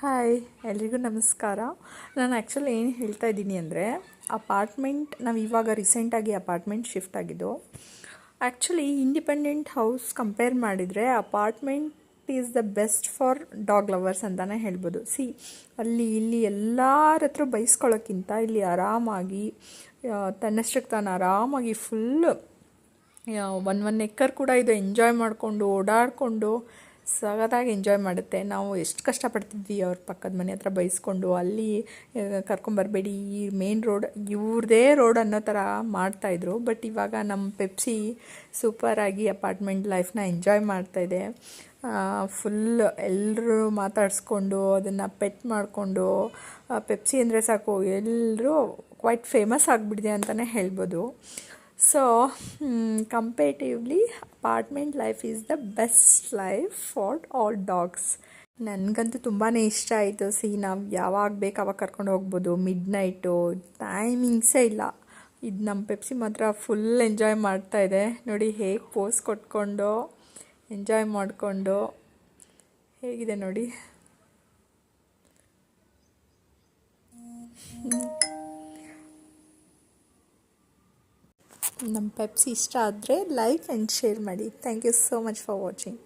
Hi ಎಲ್ರಿಗೂ ನಮಸ್ಕಾರ. ನಾನು ಆ್ಯಕ್ಚುಲಿ ಏನು ಹೇಳ್ತಾ ಇದ್ದೀನಿ ಅಂದರೆ ನಾವು ಇವಾಗ ರೀಸೆಂಟಾಗಿ ಅಪಾರ್ಟ್ಮೆಂಟ್ ಶಿಫ್ಟ್ ಆಗಿದ್ದು. ಆ್ಯಕ್ಚುಲಿ ಇಂಡಿಪೆಂಡೆಂಟ್ ಹೌಸ್ ಕಂಪೇರ್ ಮಾಡಿದರೆ apartment is the best for dog lovers ಅಂತಲೇ ಹೇಳ್ಬೋದು. ಅಲ್ಲಿ ಇಲ್ಲಿ ಎಲ್ಲರ ಹತ್ರ ಬೈಸ್ಕೊಳ್ಳೋಕ್ಕಿಂತ ಇಲ್ಲಿ ಆರಾಮಾಗಿ ತನ್ನಷ್ಟಕ್ಕೆ ತಾನು ಆರಾಮಾಗಿ ಫುಲ್ ಒನ್ ಎಕ್ಕರ್ ಕೂಡ ಇದು ಎಂಜಾಯ್ ಮಾಡಿಕೊಂಡು ಓಡಾಡಿಕೊಂಡು ಸಗದಾಗಿ ಎಂಜಾಯ್ ಮಾಡುತ್ತೆ. ನಾವು ಎಷ್ಟು ಕಷ್ಟಪಡ್ತಿದ್ವಿ ಅವ್ರ ಪಕ್ಕದ ಮನೆ ಹತ್ರ ಬೈಸ್ಕೊಂಡು ಅಲ್ಲಿ ಕರ್ಕೊಂಬರಬೇಡಿ, ಈ ಮೇನ್ ರೋಡ್ ಇವ್ರದೇ ರೋಡ್ ಅನ್ನೋ ಥರ ಮಾಡ್ತಾಯಿದ್ರು. ಬಟ್ ಇವಾಗ ನಮ್ಮ ಪೆಪ್ಸಿ ಸೂಪರಾಗಿ ಅಪಾರ್ಟ್ಮೆಂಟ್ ಲೈಫ್ನ ಎಂಜಾಯ್ ಮಾಡ್ತಾಯಿದೆ. ಫುಲ್ ಎಲ್ಲರೂ ಮಾತಾಡಿಸ್ಕೊಂಡು ಅದನ್ನು ಪೆಟ್ ಮಾಡಿಕೊಂಡು ಪೆಪ್ಸಿ ಅಂದರೆ ಸಾಕು ಎಲ್ಲರೂ ಕ್ವೈಟ್ ಫೇಮಸ್ ಆಗಿಬಿಟ್ಟಿದೆ ಅಂತಲೇ ಹೇಳ್ಬೋದು. So comparatively apartment life is the best life for all dogs. ನನಗಂತೂ ತುಂಬಾ ಇಷ್ಟ ಆಯಿತು. ನಾವು ಯಾವಾಗ ಬೇಕು ಅವಾಗ ಕರ್ಕೊಂಡು ಹೋಗ್ಬೋದು. ಮಿಡ್ ನೈಟು ಟೈಮಿಂಗ್ಸೇ ಇಲ್ಲ. ಇದು ನಮ್ಮ ಪೆಪ್ಸಿ ಮಾತ್ರ ಫುಲ್ ಎಂಜಾಯ್ ಮಾಡ್ತಾಯಿದೆ. ನೋಡಿ ಹೇಗೆ ಪೋಸ್ ಕೊಟ್ಕೊಂಡು ಎಂಜಾಯ್ ಮಾಡಿಕೊಂಡು ಹೇಗಿದೆ ನೋಡಿ. ನಮ್ಮ ಪೆಪ್ಸಿ ಇಷ್ಟ ಆದರೆ ಲೈಕ್ ಆ್ಯಂಡ್ ಶೇರ್ ಮಾಡಿ. Thank you so much for watching.